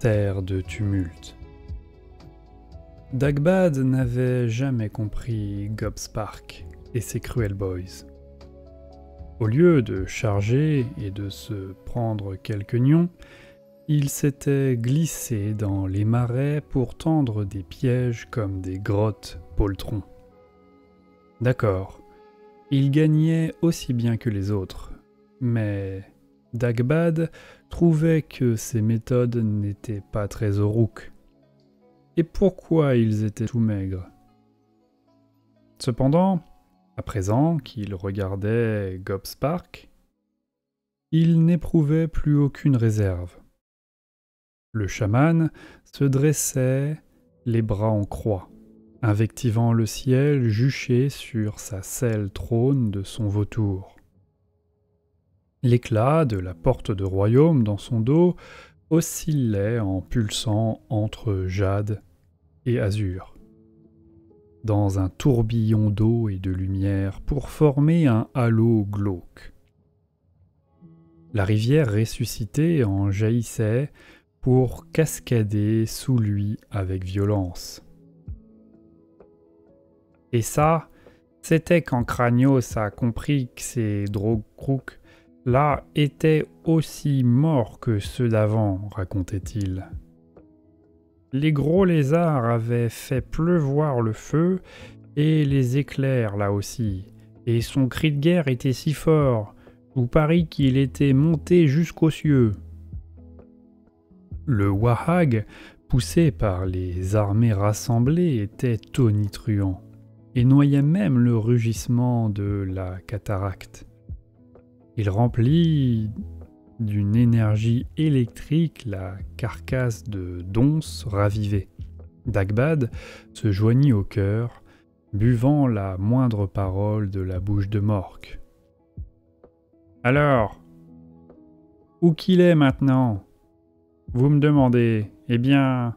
terre de tumulte. Dagbad n'avait jamais compris Gobspark et ses cruels boys. Au lieu de charger et de se prendre quelques nions, il s'était glissé dans les marais pour tendre des pièges comme des grottes poltrons. D'accord, il gagnait aussi bien que les autres, mais Dagbad trouvait que ses méthodes n'étaient pas très au rouk. Et pourquoi ils étaient tout maigres? Cependant, à présent qu'il regardait Gobspark, il n'éprouvait plus aucune réserve. Le chaman se dressait, les bras en croix, invectivant le ciel juché sur sa selle trône de son vautour. L'éclat de la porte de royaume dans son dos oscillait en pulsant entre jade et azur, dans un tourbillon d'eau et de lumière pour former un halo glauque. La rivière ressuscitée en jaillissait pour cascader sous lui avec violence. Et ça, c'était quand Cranios a compris que ces Drogkruk là étaient aussi morts que ceux d'avant, racontait-il. Les gros lézards avaient fait pleuvoir le feu et les éclairs là aussi, et son cri de guerre était si fort, vous parie qu'il était monté jusqu'aux cieux. Le wahag, poussé par les armées rassemblées, était tonitruant, et noyait même le rugissement de la cataracte. Il remplit d'une énergie électrique la carcasse de Dons ravivée. Dagbad se joignit au cœur, buvant la moindre parole de la bouche de Mork. « Alors, où qu'il est maintenant ? Vous me demandez. Eh bien,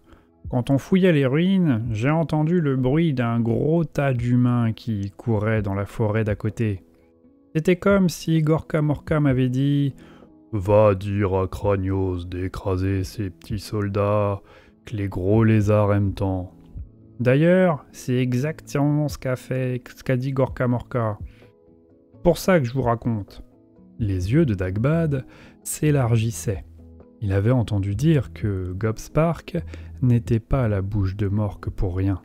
quand on fouillait les ruines, j'ai entendu le bruit d'un gros tas d'humains qui couraient dans la forêt d'à côté. C'était comme si Gorka Morka m'avait dit « Va dire à Cranios d'écraser ces petits soldats que les gros lézards aiment tant. » D'ailleurs, c'est exactement ce qu'a dit Gorka Morka. Pour ça que je vous raconte. Les yeux de Dagbad s'élargissaient. Il avait entendu dire que Gobspark n'était pas à la bouche de Mork pour rien.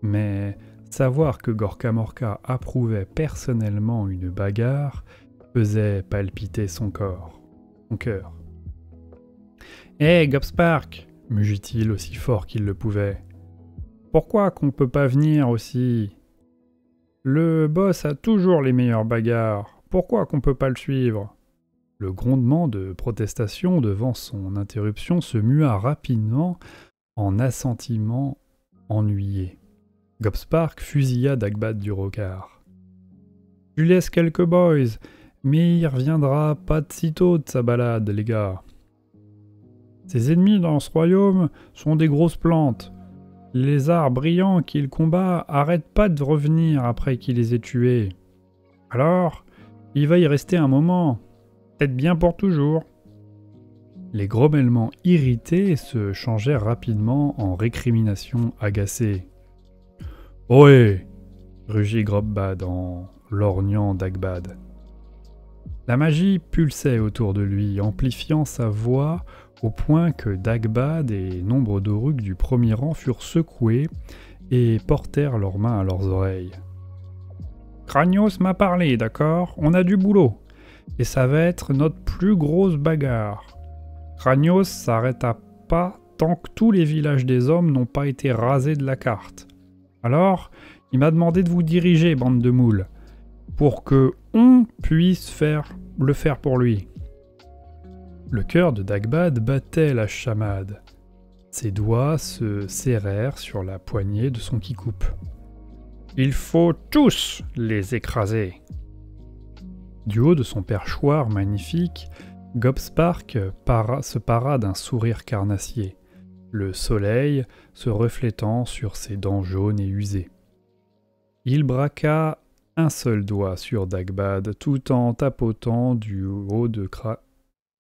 Mais savoir que Gorka Morka approuvait personnellement une bagarre faisait palpiter son cœur. « Hé, Gobspark !» mugit-il aussi fort qu'il le pouvait. « Pourquoi qu'on peut pas venir aussi ? Le boss a toujours les meilleures bagarres. Pourquoi qu'on peut pas le suivre ?» Le grondement de protestation devant son interruption se mua rapidement en assentiment ennuyé. Gobspark fusilla Dagbad du regard. « Tu laisses quelques boys, mais il reviendra pas de sitôt de sa balade, les gars. Ses ennemis dans ce royaume sont des grosses plantes. Les lézards brillants qu'il combat arrêtent pas de revenir après qu'il les ait tués. Alors, il va y rester un moment. Peut-être bien pour toujours. » Les grommellements irrités se changèrent rapidement en récriminations agacées. « Ohé !» rugit Grobbad en lorgnant Dagbad. La magie pulsait autour de lui, amplifiant sa voix au point que Dagbad et nombre d'Oruks du premier rang furent secoués et portèrent leurs mains à leurs oreilles. « Cranios m'a parlé, d'accord ? On a du boulot. Et ça va être notre plus grosse bagarre. Cranios s'arrêta pas tant que tous les villages des hommes n'ont pas été rasés de la carte. Alors, il m'a demandé de vous diriger, bande de moules, pour que on puisse le faire pour lui. » Le cœur de Dagbad battait la chamade. Ses doigts se serrèrent sur la poignée de son kikoup. « Il faut tous les écraser !» Du haut de son perchoir magnifique, Gobspark se para d'un sourire carnassier, le soleil se reflétant sur ses dents jaunes et usées. Il braqua un seul doigt sur Dagbad tout en tapotant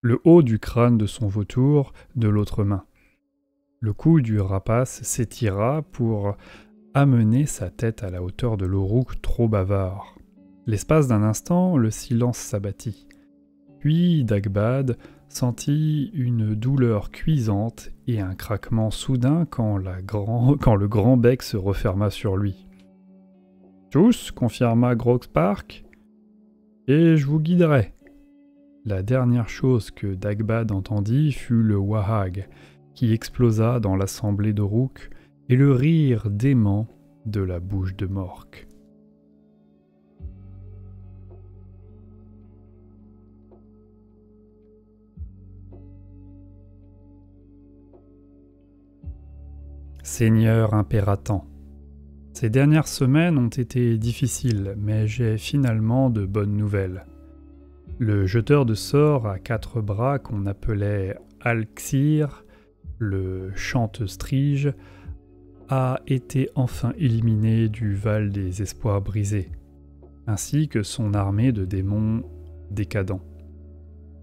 le haut du crâne de son vautour de l'autre main. Le cou du rapace s'étira pour amener sa tête à la hauteur de l'aurouk trop bavard. L'espace d'un instant, le silence s'abattit. Puis Dagbad sentit une douleur cuisante et un craquement soudain quand le grand bec se referma sur lui. « Tous, confirma Grogspark, et je vous guiderai. » La dernière chose que Dagbad entendit fut le wahag qui explosa dans l'assemblée d'Aurouk et le rire dément de la bouche de Mork. Seigneur impératant, ces dernières semaines ont été difficiles, mais j'ai finalement de bonnes nouvelles. Le jeteur de sorts à 4 bras qu'on appelait Alxir, le chante-strige, a été enfin éliminé du Val des Espoirs brisés, ainsi que son armée de démons décadents.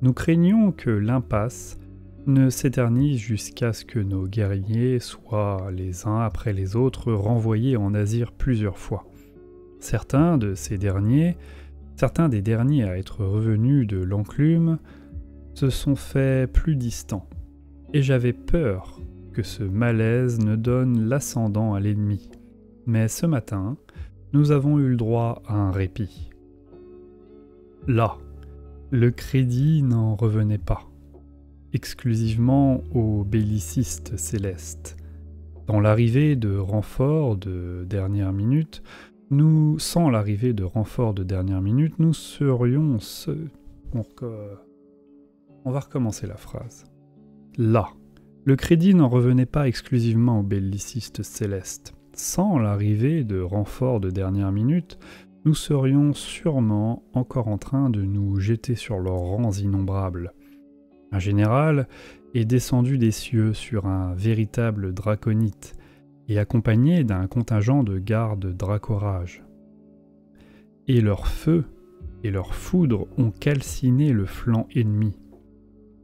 Nous craignons que l'impasse ne s'éternise jusqu'à ce que nos guerriers soient les uns après les autres renvoyés en Azir plusieurs fois. Certains des derniers à être revenus de l'enclume se sont faits plus distants, et j'avais peur que ce malaise ne donne l'ascendant à l'ennemi. Mais ce matin, nous avons eu le droit à un répit. Là, le crédit n'en revenait pas exclusivement aux bellicistes célestes. Sans l'arrivée de renforts de dernière minute, nous serions... On va recommencer la phrase. Là, le crédit n'en revenait pas exclusivement aux bellicistes célestes. Sans l'arrivée de renforts de dernière minute, nous serions sûrement encore en train de nous jeter sur leurs rangs innombrables. Un général est descendu des cieux sur un véritable draconite et accompagné d'un contingent de gardes dracorage. Et leur feu et leur foudre ont calciné le flanc ennemi.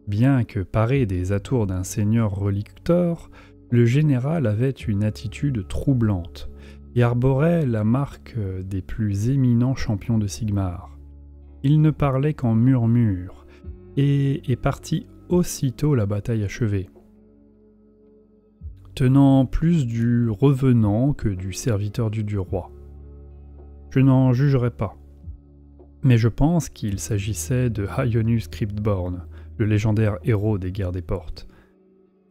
Bien que paré des atours d'un seigneur relictor, le général avait une attitude troublante et arborait la marque des plus éminents champions de Sigmar. Il ne parlait qu'en murmures et est parti aussitôt la bataille achevée, tenant plus du revenant que du serviteur du dieu roi. Je n'en jugerai pas, mais je pense qu'il s'agissait de Hyonus Cryptborn, le légendaire héros des guerres des portes.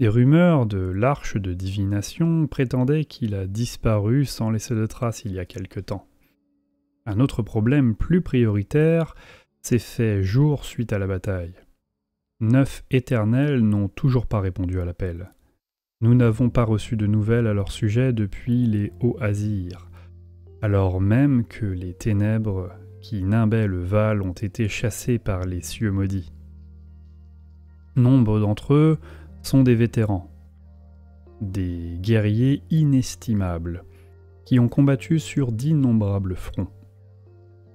Des rumeurs de l'arche de divination prétendaient qu'il a disparu sans laisser de traces il y a quelque temps. Un autre problème plus prioritaire s'est fait jour suite à la bataille. 9 éternels n'ont toujours pas répondu à l'appel. Nous n'avons pas reçu de nouvelles à leur sujet depuis les Hauts-Azyr, alors même que les ténèbres qui nimbaient le Val ont été chassés par les cieux maudits. Nombre d'entre eux sont des vétérans, des guerriers inestimables, qui ont combattu sur d'innombrables fronts.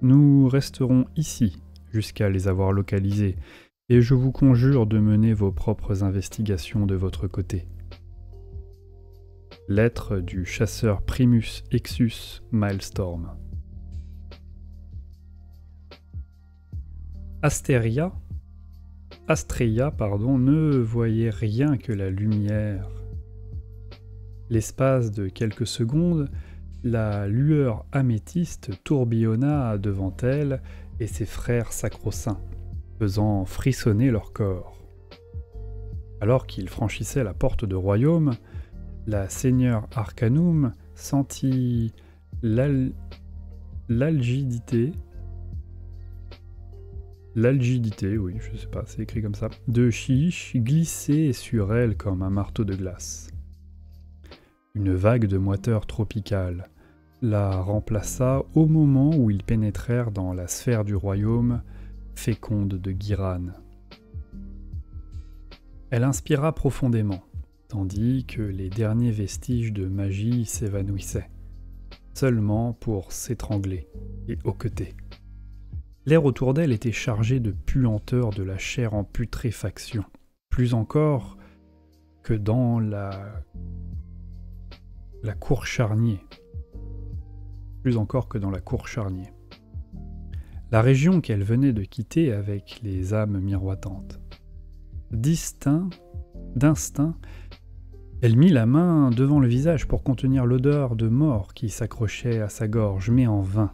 Nous resterons ici jusqu'à les avoir localisés, et je vous conjure de mener vos propres investigations de votre côté. Lettre du chasseur Primus Exus Milestorm. Astréia, ne voyait rien que la lumière. L'espace de quelques secondes, la lueur améthyste tourbillonna devant elle et ses frères sacro-saints, faisant frissonner leur corps. Alors qu'ils franchissaient la porte de royaume, la seigneur Arcanum sentit l'algidité, oui, je sais pas, c'est écrit comme ça, de Chiche glisser sur elle comme un marteau de glace. Une vague de moiteur tropicale la remplaça au moment où ils pénétrèrent dans la sphère du royaume féconde de Giran. Elle inspira profondément, tandis que les derniers vestiges de magie s'évanouissaient, seulement pour s'étrangler et hoqueter. L'air autour d'elle était chargé de puanteur de la chair en putréfaction. Plus encore, que dans la cour Charnier. Plus encore que dans la cour Charnier. La région qu'elle venait de quitter avec les âmes miroitantes. D'instinct, elle mit la main devant le visage pour contenir l'odeur de mort qui s'accrochait à sa gorge, mais en vain.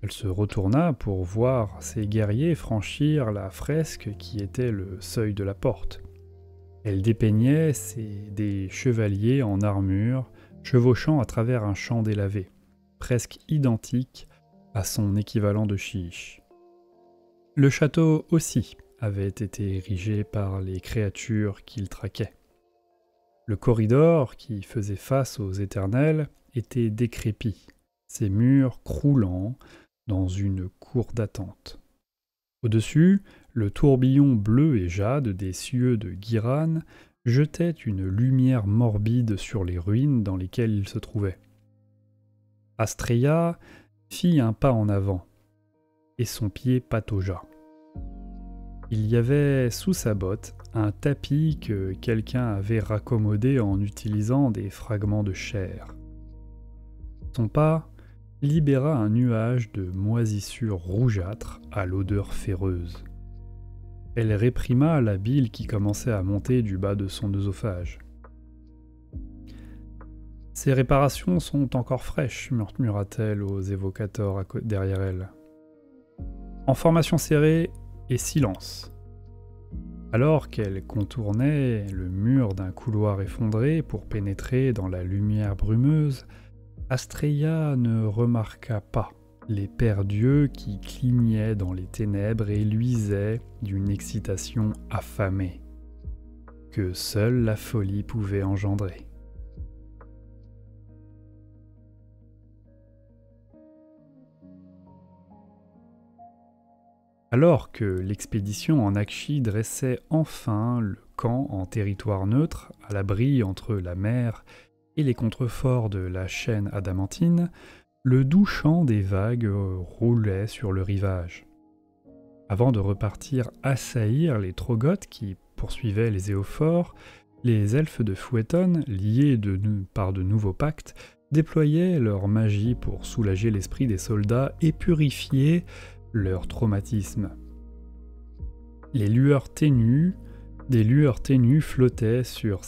Elle se retourna pour voir ses guerriers franchir la fresque qui était le seuil de la porte. Elle dépeignait des chevaliers en armure, chevauchant à travers un champ délavé, presque identique à son équivalent de Chiche. Le château aussi avait été érigé par les créatures qu'il traquait. Le corridor qui faisait face aux éternels était décrépit, ses murs croulant dans une cour d'attente. Au-dessus, le tourbillon bleu et jade des cieux de Giran jetait une lumière morbide sur les ruines dans lesquelles il se trouvait. Astrea fit un pas en avant, et son pied pataugea. Il y avait sous sa botte un tapis que quelqu'un avait raccommodé en utilisant des fragments de chair. Son pas libéra un nuage de moisissure rougeâtre à l'odeur féreuse. Elle réprima la bile qui commençait à monter du bas de son œsophage. « Ces réparations sont encore fraîches, murmura-t-elle aux évocateurs derrière elle. En formation serrée et silence. » Alors qu'elle contournait le mur d'un couloir effondré pour pénétrer dans la lumière brumeuse, Astrea ne remarqua pas les pères dieux qui clignaient dans les ténèbres et luisaient d'une excitation affamée, que seule la folie pouvait engendrer. Alors que l'expédition en Akshi dressait enfin le camp en territoire neutre, à l'abri entre la mer et les contreforts de la chaîne adamantine, le doux chant des vagues roulait sur le rivage. Avant de repartir assaillir les Trogoths qui poursuivaient les Éophores, les elfes de Foueton, liés par de nouveaux pactes, déployaient leur magie pour soulager l'esprit des soldats et purifier leur traumatisme. Des lueurs ténues flottaient sur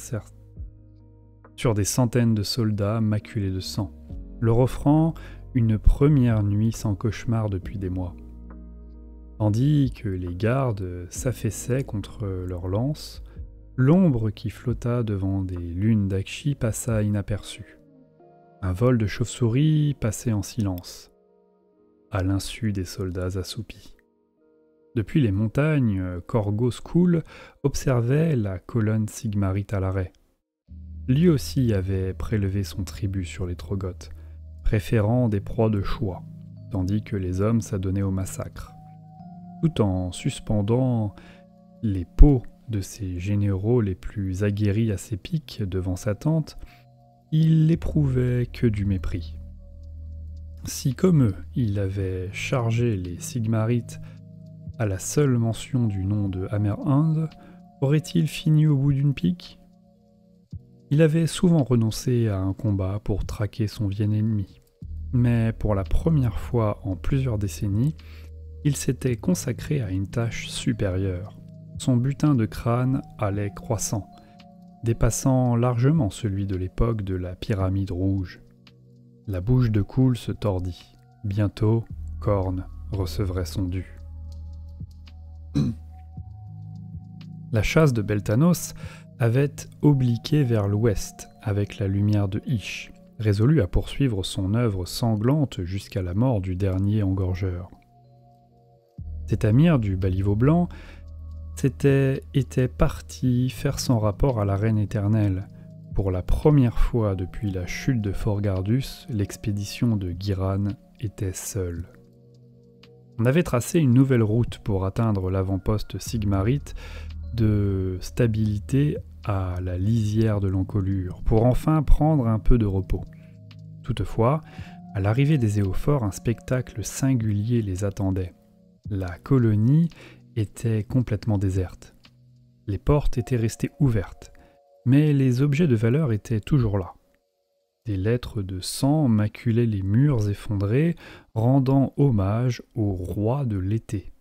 des centaines de soldats maculés de sang, leur offrant une première nuit sans cauchemar depuis des mois. Tandis que les gardes s'affaissaient contre leurs lances, l'ombre qui flotta devant des lunes d'Akshi passa inaperçue. Un vol de chauves-souris passait en silence, à l'insu des soldats assoupis. Depuis les montagnes, Korgo Skul observait la colonne sigmarite à l'arrêt. Lui aussi avait prélevé son tribut sur les Trogoths, préférant des proies de choix, tandis que les hommes s'adonnaient au massacre. Tout en suspendant les peaux de ses généraux les plus aguerris à ses pics devant sa tente, il n'éprouvait que du mépris. Si comme eux, il avait chargé les Sigmarites à la seule mention du nom de Hammerhand, aurait-il fini au bout d'une pique ? Il avait souvent renoncé à un combat pour traquer son vieil ennemi, mais pour la première fois en plusieurs décennies, il s'était consacré à une tâche supérieure. Son butin de crâne allait croissant, dépassant largement celui de l'époque de la pyramide rouge. La bouche de Koul se tordit. Bientôt, Korn recevrait son dû. La chasse de Beltanos avait obliqué vers l'ouest avec la lumière de Ish, résolu à poursuivre son œuvre sanglante jusqu'à la mort du dernier engorgeur. Cet Amir du Baliveau Blanc était parti faire son rapport à la Reine éternelle. Pour la première fois depuis la chute de Fort Gardus, l'expédition de Giran était seule. On avait tracé une nouvelle route pour atteindre l'avant-poste sigmarite de stabilité à la lisière de l'encolure, pour enfin prendre un peu de repos. Toutefois, à l'arrivée des Éophores, un spectacle singulier les attendait. La colonie était complètement déserte. Les portes étaient restées ouvertes, Mais les objets de valeur étaient toujours là. Des lettres de sang maculaient les murs effondrés, rendant hommage au roi de l'été,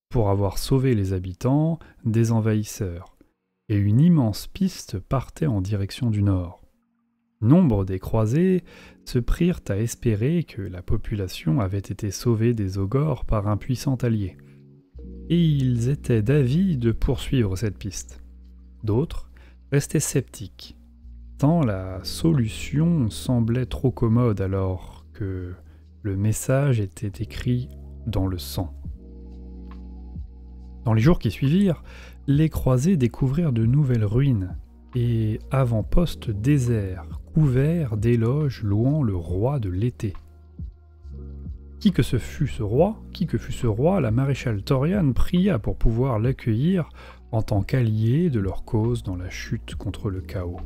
pour avoir sauvé les habitants des envahisseurs, et une immense piste partait en direction du nord. Nombre des croisés se prirent à espérer que la population avait été sauvée des Ogors par un puissant allié, et ils étaient d'avis de poursuivre cette piste. D'autres restaient sceptiques, tant la solution semblait trop commode alors que le message était écrit dans le sang. Dans les jours qui suivirent, les croisés découvrirent de nouvelles ruines et avant-postes déserts, couverts d'éloges louant le roi de l'été. Qui que fût ce roi, la maréchale Thoriane pria pour pouvoir l'accueillir en tant qu'allié de leur cause dans la chute contre le chaos.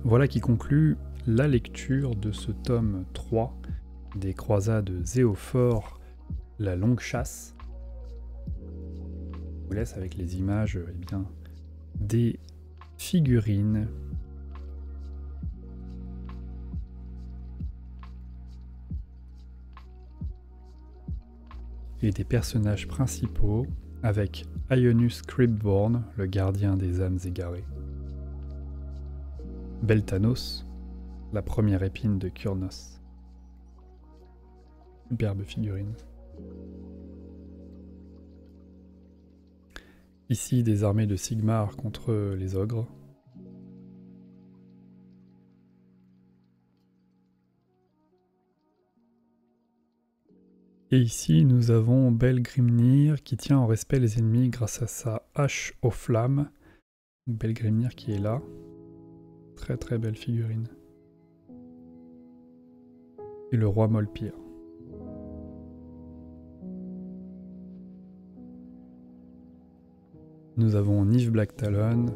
Voilà qui conclut la lecture de ce tome 3 des croisades de Zéophore, la longue chasse. Je vous laisse avec les images des figurines et des personnages principaux avec Ionius Cryptborn, le gardien des âmes égarées, Beltanos, la première épine de Kurnos. Superbe figurine. Ici, des armées de Sigmar contre les ogres. Et ici, nous avons Belgrimnir qui tient en respect les ennemis grâce à sa hache aux flammes. Belgrimnir qui est là. Très très belle figurine. Et le roi Molpir. Nous avons Nyv Blacktalon,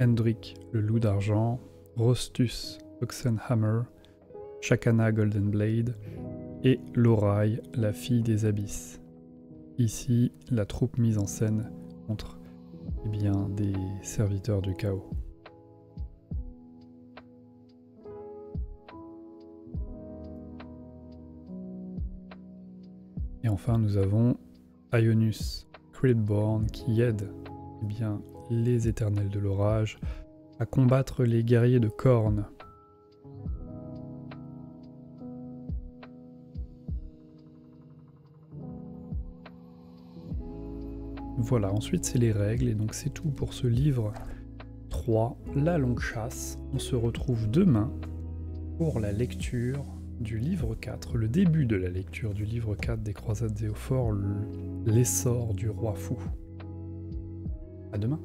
Hendrik le loup d'argent, Rostus Oxenhammer, Shakana Goldenblade et Lorai, la fille des abysses. Ici, la troupe mise en scène contre des serviteurs du chaos. Et enfin, nous avons Ionius Cryptborn qui aide les éternels de l'orage à combattre les guerriers de Khorne. Voilà, ensuite c'est les règles, et donc c'est tout pour ce livre 3, La longue chasse. On se retrouve demain pour la lecture du livre 4, le début de la lecture du livre 4 des Croisades Zéophore, l'essor du roi fou. À demain.